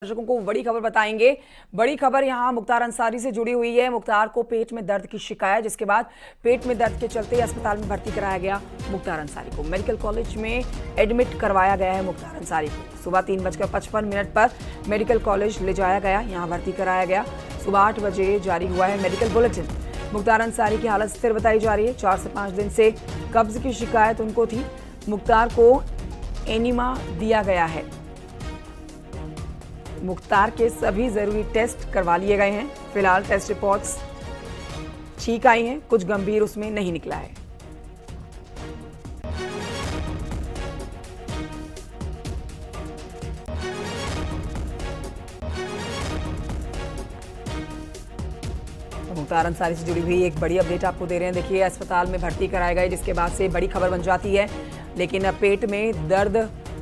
दर्शकों को बड़ी खबर बताएंगे। बड़ी खबर यहां मुख्तार अंसारी से जुड़ी हुई है। मुख्तार को पेट में दर्द की शिकायत, जिसके बाद पेट में दर्द के चलते अस्पताल में भर्ती कराया गया। मुख्तार अंसारी को मेडिकल कॉलेज में एडमिट करवाया गया है। मुख्तार अंसारी को सुबह 3:55 पर मेडिकल कॉलेज ले जाया गया, यहां भर्ती कराया गया। सुबह 8 बजे जारी हुआ है मेडिकल बुलेटिन। मुख्तार अंसारी की हालत स्थिर बताई जा रही है। 4 से 5 दिन से कब्ज की शिकायत उनको थी। मुख्तार को एनीमा दिया गया है। मुख्तार के सभी जरूरी टेस्ट करवा लिए गए हैं। फिलहाल टेस्ट रिपोर्ट्स ठीक आई हैं, कुछ गंभीर उसमें नहीं निकला है। मुख्तार अंसारी से जुड़ी हुई एक बड़ी अपडेट आपको दे रहे हैं। देखिए, अस्पताल में भर्ती कराए गए, जिसके बाद से बड़ी खबर बन जाती है। लेकिन अब पेट में दर्द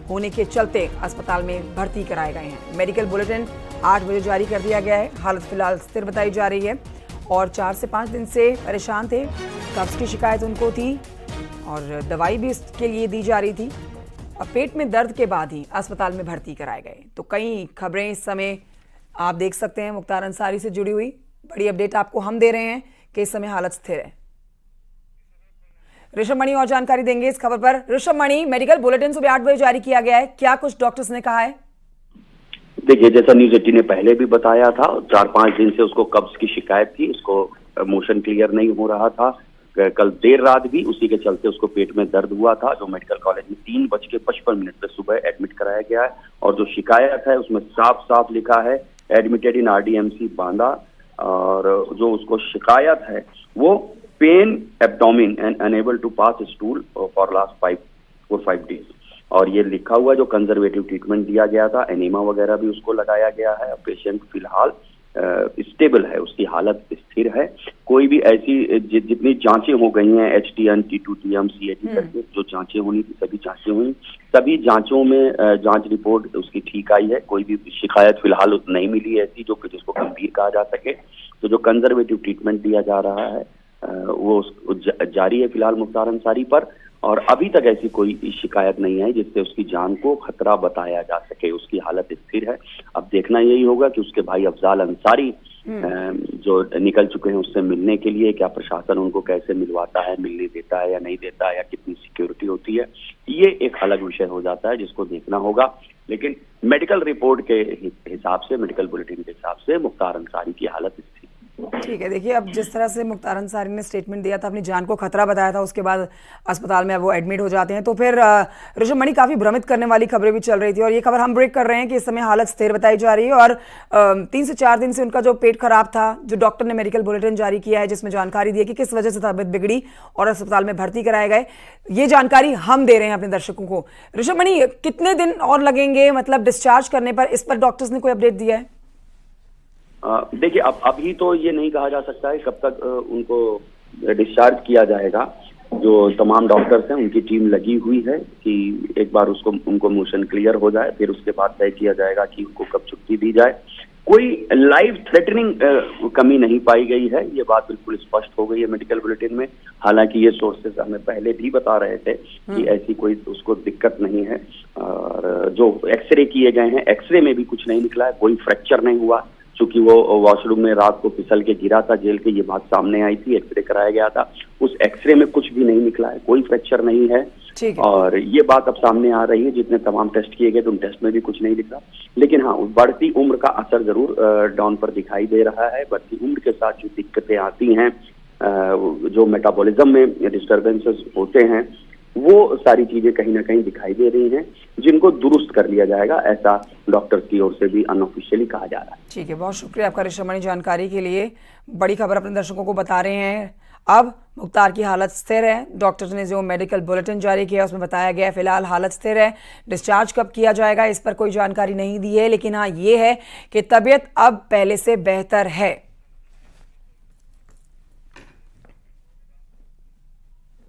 होने के चलते अस्पताल में भर्ती कराए गए हैं। मेडिकल बुलेटिन 8 बजे जारी कर दिया गया है। हालत फिलहाल स्थिर बताई जा रही है और 4 से 5 दिन से परेशान थे। कब्ज की शिकायत उनको थी और दवाई भी इसके लिए दी जा रही थी। अब पेट में दर्द के बाद ही अस्पताल में भर्ती कराए गए। तो कई खबरें इस समय आप देख सकते हैं मुख्तार अंसारी से जुड़ी हुई। बड़ी अपडेट आपको हम दे रहे हैं कि इस समय हालत स्थिर है। ऋषभ मणि और जानकारी देंगे इस खबर पर। ऋषभ मणि, मेडिकल बुलेटिन सुबह 8 बजे जारी किया गया है, क्या कुछ डॉक्टर्स ने कहा है? देखिए, जैसा न्यूज 18 ने पहले भी बताया था, 4-5 दिन से उसको कब्ज की शिकायत थी, उसको मोशन क्लियर नहीं हो रहा था। कल देर रात भी उसी के चलते उसको पेट में दर्द हुआ था, जो मेडिकल कॉलेज में 3:55 पे सुबह एडमिट कराया गया है। और जो शिकायत है उसमें साफ साफ लिखा है एडमिटेड इन RDMC बांदा। और जो उसको शिकायत है वो pain abdomen and unable to pass stool for last 4-5 days. और ये लिखा हुआ जो कंजर्वेटिव ट्रीटमेंट दिया गया था, एनीमा वगैरह भी उसको लगाया गया है। पेशेंट फिलहाल स्टेबल है, उसकी हालत स्थिर है। कोई भी ऐसी जितनी जांचें हो गई हैं, HTN, T2TM, CAT करके जो जांचें होनी थी सभी जांचें हुई। सभी जांचों में जांच रिपोर्ट उसकी ठीक आई है। कोई भी शिकायत फिलहाल नहीं मिली ऐसी जिसको गंभीर कहा जा सके। तो जो कंजर्वेटिव ट्रीटमेंट दिया जा रहा है वो जारी है फिलहाल मुख्तार अंसारी पर। और अभी तक ऐसी कोई शिकायत नहीं है जिससे उसकी जान को खतरा बताया जा सके। उसकी हालत स्थिर है। अब देखना यही होगा कि उसके भाई अफजाल अंसारी जो निकल चुके हैं उससे मिलने के लिए, क्या प्रशासन उनको कैसे मिलवाता है, मिलने देता है या नहीं देता है, या कितनी सिक्योरिटी होती है, ये एक अलग विषय हो जाता है जिसको देखना होगा। लेकिन मेडिकल रिपोर्ट के हिसाब से, मेडिकल बुलेटिन के हिसाब से मुख्तार अंसारी की हालत स्थिर। ठीक है। देखिए, अब जिस तरह से मुख्तार अंसारी ने स्टेटमेंट दिया था, अपनी जान को खतरा बताया था, उसके बाद अस्पताल में अब वो एडमिट हो जाते हैं, तो फिर ऋषभ मणि, काफी भ्रमित करने वाली खबरें भी चल रही थी। और ये खबर हम ब्रेक कर रहे हैं कि इस समय हालत स्थिर बताई जा रही है। और 3 से 4 दिन से उनका जो पेट खराब था, जो डॉक्टर ने मेडिकल बुलेटिन जारी किया है जिसमें जानकारी दी है कि किस वजह से तबीयत बिगड़ी और अस्पताल में भर्ती कराए गए, ये जानकारी हम दे रहे हैं अपने दर्शकों को। ऋषभ मणि, कितने दिन और लगेंगे मतलब डिस्चार्ज करने पर? इस पर डॉक्टर्स ने कोई अपडेट दिया है? देखिए, अब अभी तो ये नहीं कहा जा सकता है कब तक उनको डिस्चार्ज किया जाएगा। जो तमाम डॉक्टर्स हैं उनकी टीम लगी हुई है कि एक बार उनको मोशन क्लियर हो जाए, फिर उसके बाद तय किया जाएगा कि उनको कब छुट्टी दी जाए। कोई लाइफ थ्रेटनिंग कमी नहीं पाई गई है, ये बात बिल्कुल स्पष्ट हो गई है मेडिकल बुलेटिन में। हालांकि ये सोर्सेस हमें पहले भी बता रहे थे कि ऐसी कोई उसको दिक्कत नहीं है। और जो एक्सरे किए गए हैं, एक्सरे में भी कुछ नहीं निकला है, कोई फ्रैक्चर नहीं हुआ। चूंकि वो वॉशरूम में रात को फिसल के गिरा था जेल के, ये बात सामने आई थी, एक्सरे कराया गया था, उस एक्सरे में कुछ भी नहीं निकला है, कोई फ्रैक्चर नहीं है। और ये बात अब सामने आ रही है, जितने तमाम टेस्ट किए गए तो उन टेस्ट में भी कुछ नहीं दिखा। लेकिन हाँ, बढ़ती उम्र का असर जरूर डॉन पर दिखाई दे रहा है। बढ़ती उम्र के साथ जो दिक्कतें आती हैं, जो मेटाबॉलिज्म में डिस्टर्बेंसेस होते हैं, वो सारी चीजें कहीं ना कहीं दिखाई दे रही हैं, जिनको दुरुस्त कर लिया जाएगा, ऐसा डॉक्टर की ओर से भी अनऑफिशियली कहा जा रहा है। ठीक है, बहुत शुक्रिया आपका ऋषभ मणि जानकारी के लिए। बड़ी खबर अपने दर्शकों को बता रहे हैं। अब मुख्तार की हालत स्थिर है। डॉक्टर्स ने जो मेडिकल बुलेटिन जारी किया उसमें बताया गया फिलहाल हालत स्थिर है। डिस्चार्ज कब किया जाएगा इस पर कोई जानकारी नहीं दी है, लेकिन हाँ ये है कि तबीयत अब पहले से बेहतर है।